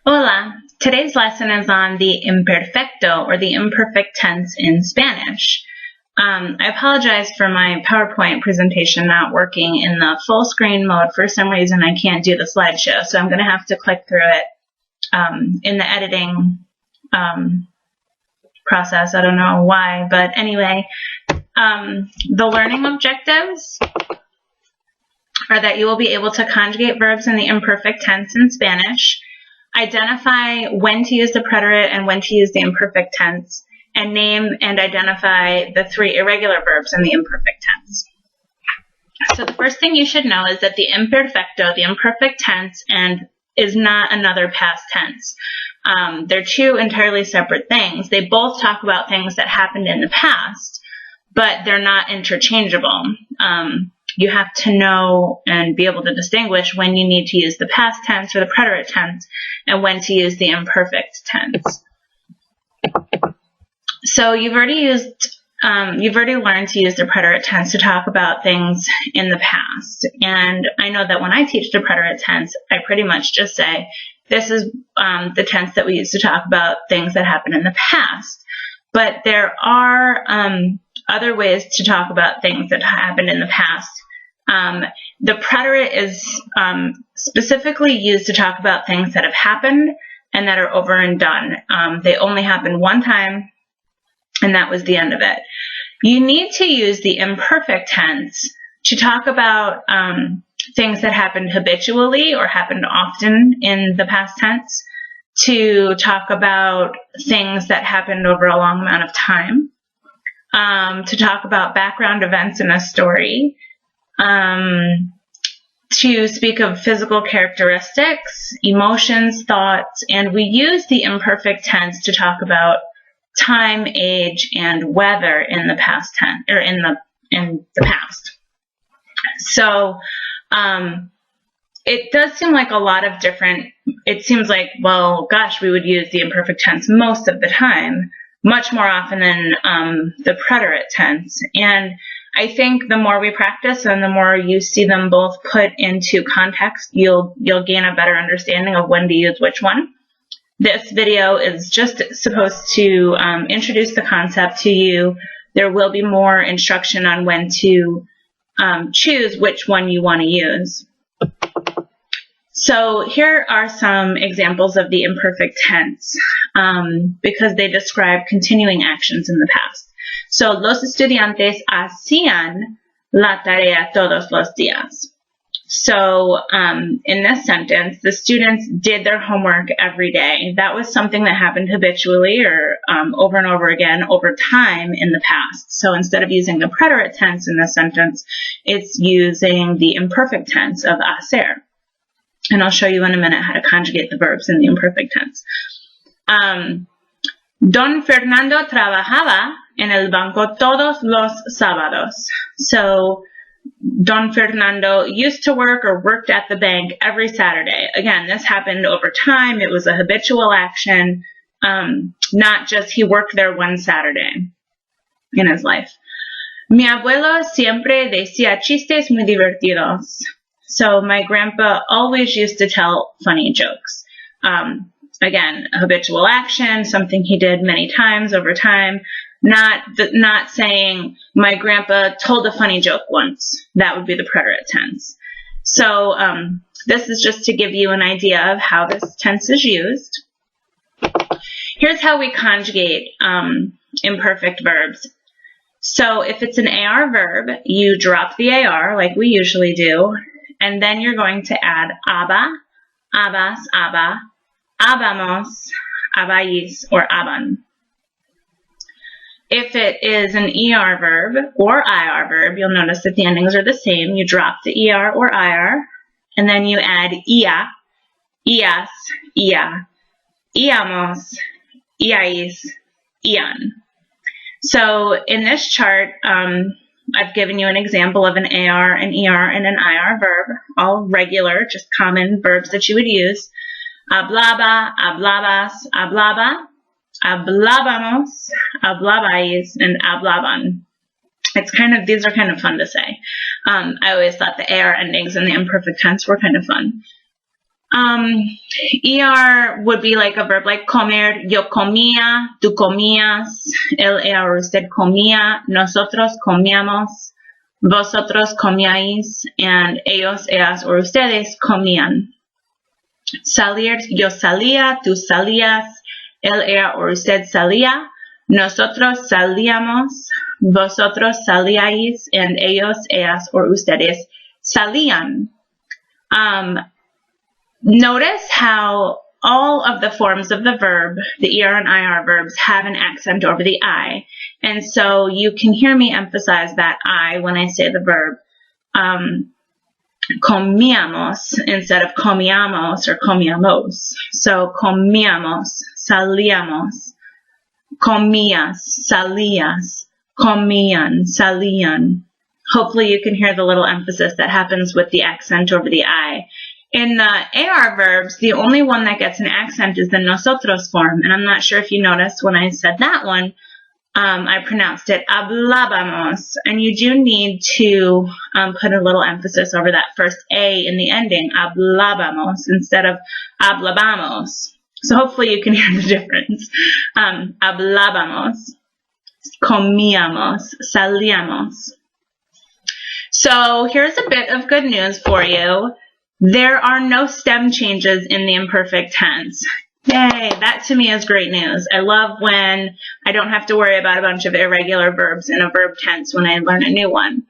Hola! Today's lesson is on the imperfecto, or the imperfect tense in Spanish. I apologize for my PowerPoint presentation not working in the full screen mode. For some reason, I can't do the slideshow, so I'm going to have to click through it in the editing process. I don't know why, but anyway, the learning objectives are that you will be able to conjugate verbs in the imperfect tense in Spanish, identify when to use the preterite and when to use the imperfect tense, and name and identify the 3 irregular verbs in the imperfect tense. So the first thing you should know is that the imperfecto, the imperfect tense, is not another past tense. They're 2 entirely separate things. They both talk about things that happened in the past, but they're not interchangeable. You have to know and be able to distinguish when you need to use the past tense or the preterite tense and when to use the imperfect tense. So you've already learned to use the preterite tense to talk about things in the past. And I know that when I teach the preterite tense, I pretty much just say, this is the tense that we use to talk about things that happened in the past. But there are other ways to talk about things that happened in the past. The preterite is specifically used to talk about things that have happened and that are over and done. They only happened one time, and that was the end of it. You need to use the imperfect tense to talk about things that happened habitually or happened often in the past tense, to talk about things that happened over a long amount of time, to talk about background events in a story, to speak of physical characteristics, emotions, thoughts, and we use the imperfect tense to talk about time, age, and weather in the past tense, or in the past. So it does seem like a lot of different, it seems like, well, gosh, we would use the imperfect tense most of the time, much more often than the preterite tense. And I think the more we practice and the more you see them both put into context, you'll gain a better understanding of when to use which one. This video is just supposed to introduce the concept to you. There will be more instruction on when to choose which one you want to use. So here are some examples of the imperfect tense because they describe continuing actions in the past. So, los estudiantes hacían la tarea todos los días. So, in this sentence, the students did their homework every day. That was something that happened habitually or over and over again over time in the past. So, instead of using the preterite tense in this sentence, it's using the imperfect tense of hacer. And I'll show you in a minute how to conjugate the verbs in the imperfect tense. Don Fernando trabajaba en el banco todos los sábados. So, Don Fernando used to work or worked at the bank every Saturday. Again, this happened over time. It was a habitual action, not just he worked there one Saturday in his life. Mi abuelo siempre decía chistes muy divertidos. So my grandpa always used to tell funny jokes. Again, a habitual action, something he did many times over time, not saying my grandpa told a funny joke once. That would be the preterite tense. So this is just to give you an idea of how this tense is used. Here's how we conjugate imperfect verbs. So if it's an AR verb, you drop the AR like we usually do, and then you're going to add aba, abas, aba, abamos, abais, or aban. If it is an ER verb or IR verb, you'll notice that the endings are the same. You drop the ER or IR, and then you add ia, ias, ia, iamos, iais, ian. So in this chart, I've given you an example of an AR, an ER, and an IR verb, all regular, just common verbs that you would use. Hablaba, hablabas, hablaba, hablábamos, hablabais, and hablaban. These are kind of fun to say. I always thought the AR endings in the imperfect tense were kind of fun. ER would be like a verb like comer. Yo comía, tú comías, él, ella, or usted comía, nosotros comíamos, vosotros comíais, and ellos, ellas, or ustedes comían. Salir, yo salía, tú salías, él, ella, or usted salía, nosotros salíamos, vosotros salíais, and ellos, ellas, or ustedes salían. Notice how all of the forms of the verb, the ER and IR verbs, have an accent over the I. And so you can hear me emphasize that I when I say the verb. Comíamos instead of comíamos or comíamos. So comíamos, salíamos, comías, salías, comían, salían. Hopefully you can hear the little emphasis that happens with the accent over the I. In the AR verbs, the only one that gets an accent is the nosotros form. And I'm not sure if you noticed when I said that one, I pronounced it hablábamos. And you do need to put a little emphasis over that first A in the ending, hablábamos, instead of hablábamos. So hopefully you can hear the difference. Hablábamos, comíamos, salíamos. So here's a bit of good news for you. There are no stem changes in the imperfect tense. Yay, that to me is great news. I love when I don't have to worry about a bunch of irregular verbs in a verb tense when I learn a new one.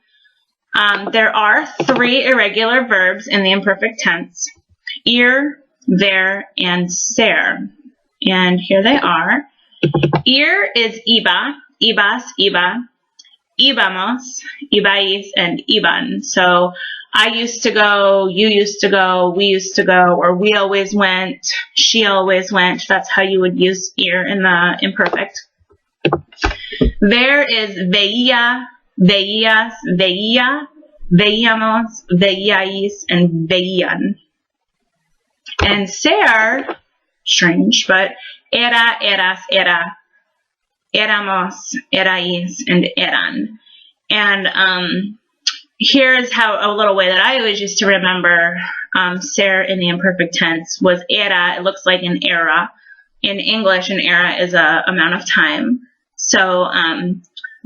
There are 3 irregular verbs in the imperfect tense: ir, ver, and ser. And here they are. Ir is iba, ibas, iba, íbamos, ibais, and iban. So I used to go, you used to go, we used to go, or we always went, she always went. That's how you would use ir in the imperfect. Ver is veía, veías, veía, veíamos, veíais, and veían. And ser, strange, but era, eras, era, éramos, erais, and eran. And here's how a little way that I always used to remember ser in the imperfect tense was era. It looks like an era. In English, an era is a amount of time. So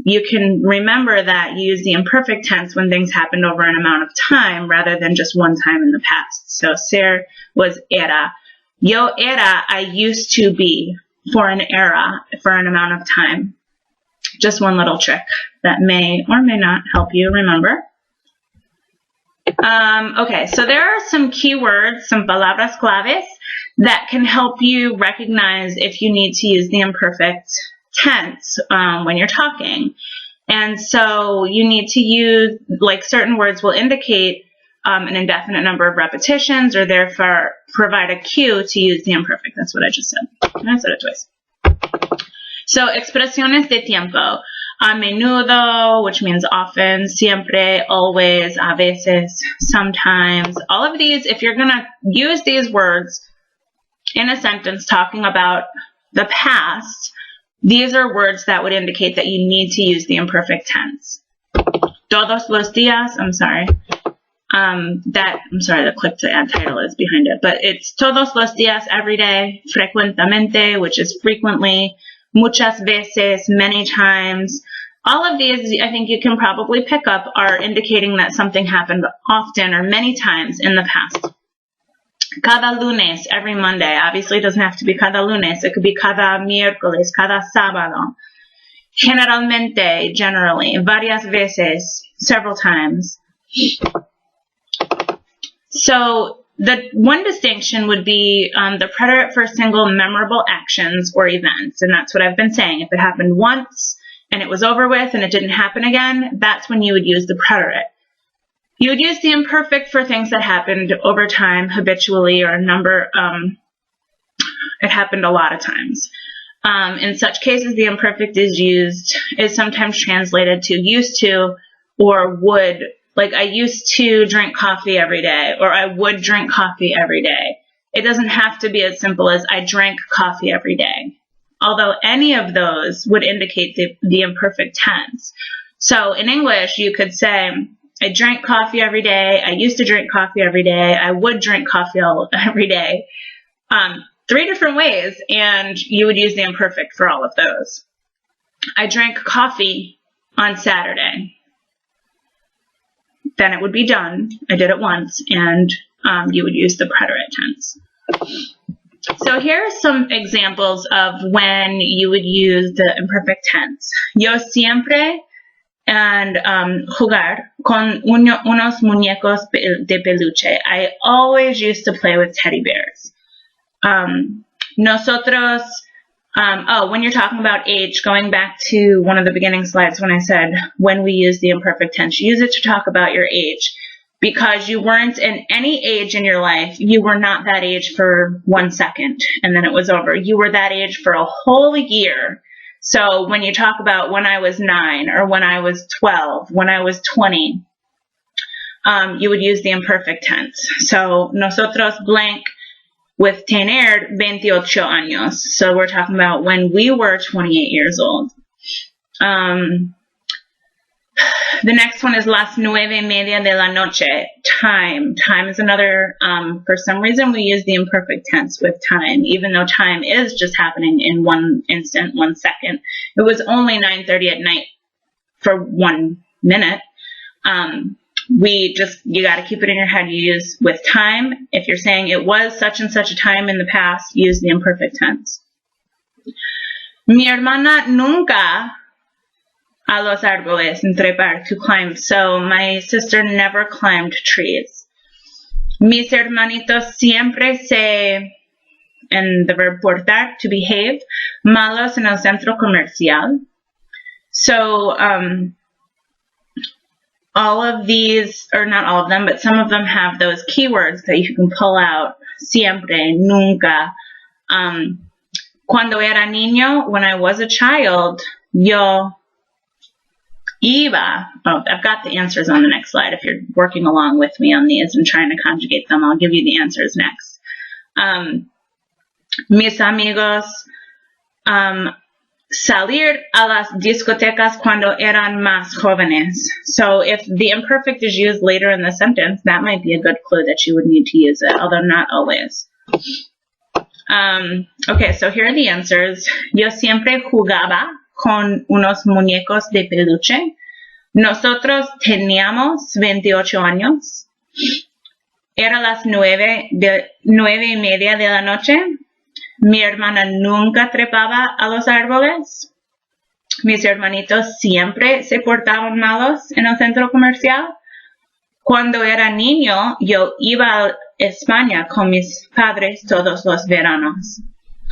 you can remember that you use the imperfect tense when things happened over an amount of time rather than just one time in the past. So ser was era. Yo era, I used to be, for an era, for an amount of time. Just one little trick that may or may not help you remember. Okay, so there are some keywords, some palabras claves, that can help you recognize if you need to use the imperfect tense when you're talking. And so you need to use, like certain words will indicate an indefinite number of repetitions or therefore provide a cue to use the imperfect. That's what I just said. I said it twice. So expresiones de tiempo. A menudo, which means often, siempre, always, a veces, sometimes. All of these, if you're going to use these words in a sentence talking about the past, these are words that would indicate that you need to use the imperfect tense. Todos los días, I'm sorry, the click to add title is behind it, but it's todos los días, every day, frecuentemente, which is frequently, muchas veces, many times. All of these, I think you can probably pick up, are indicating that something happened often or many times in the past. Cada lunes, every Monday. Obviously, it doesn't have to be cada lunes. It could be cada miércoles, cada sábado. Generalmente, generally. Varias veces, several times. So the one distinction would be the predicate for single memorable actions or events. And that's what I've been saying. If it happened once and it was over with and it didn't happen again, that's when you would use the predicate. You would use the imperfect for things that happened over time, habitually, or a number, it happened a lot of times. In such cases, the imperfect is sometimes translated to used to or would. Like, I used to drink coffee every day, or I would drink coffee every day. It doesn't have to be as simple as I drank coffee every day. Although any of those would indicate the imperfect tense. So in English, you could say, I drank coffee every day. I used to drink coffee every day. I would drink coffee every day. 3 different ways, and you would use the imperfect for all of those. I drank coffee on Saturday. Then it would be done. I did it once, and you would use the preterite tense. So here are some examples of when you would use the imperfect tense. Yo siempre and jugar con unos muñecos de peluche. I always used to play with teddy bears. Nosotros, when you're talking about age, going back to one of the beginning slides when I said when we use the imperfect tense, use it to talk about your age. Because you weren't in any age in your life, you were not that age for 1 second, and then it was over. You were that age for a whole year. So when you talk about when I was 9, or when I was 12, when I was 20, you would use the imperfect tense. So nosotros blank with tener 28 años. So we're talking about when we were 28 years old. The next one is las 9:30 de la noche. Time. Time is another, for some reason we use the imperfect tense with time, even though time is just happening in 1 instant, 1 second. It was only 9:30 at night for 1 minute. You got to keep it in your head. You use with time. If you're saying it was such and such a time in the past, use the imperfect tense. Mi hermana nunca a los árboles en trepar, to climb. So my sister never climbed trees. Mis hermanitos siempre se, and the verb portar, to behave, malos en el centro comercial. So all of these, or not all of them, but some of them have those keywords that you can pull out. Siempre, nunca. Cuando era niño, when I was a child, yo iba. Oh, I've got the answers on the next slide. If you're working along with me on these and trying to conjugate them, I'll give you the answers next. Mis amigos salir a las discotecas cuando eran más jóvenes. So if the imperfect is used later in the sentence, that might be a good clue that you would need to use it, although not always. Okay, so here are the answers. Yo siempre jugaba con unos muñecos de peluche. Nosotros teníamos 28 años. Era las 9:30 de la noche. Mi hermana nunca trepaba a los árboles. Mis hermanitos siempre se portaban malos en el centro comercial. Cuando era niño, yo iba a España con mis padres todos los veranos.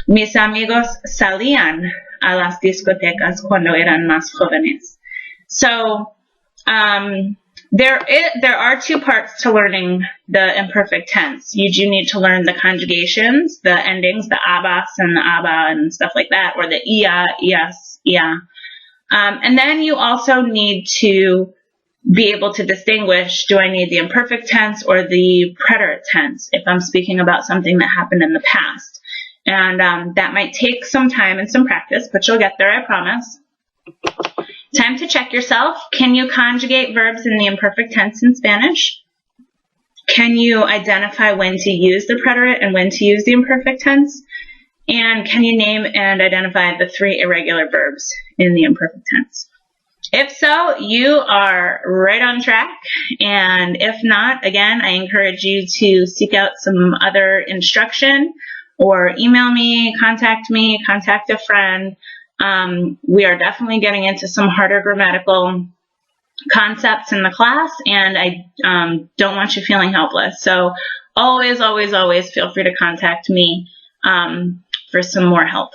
Mis amigos salían a las discotecas cuando eran más jóvenes. So, there are 2 parts to learning the imperfect tense. You do need to learn the conjugations, the endings, the abas and the aba and stuff like that, or the ia, ias, ia. And then you also need to be able to distinguish, do I need the imperfect tense or the preterite tense if I'm speaking about something that happened in the past. And that might take some time and some practice, but you'll get there, I promise. Time to check yourself. Can you conjugate verbs in the imperfect tense in Spanish? Can you identify when to use the preterite and when to use the imperfect tense? And can you name and identify the 3 irregular verbs in the imperfect tense? If so, you are right on track. And if not, again, I encourage you to seek out some other instruction, or email me, contact a friend. We are definitely getting into some harder grammatical concepts in the class, and I don't want you feeling helpless. So always, always, always feel free to contact me for some more help.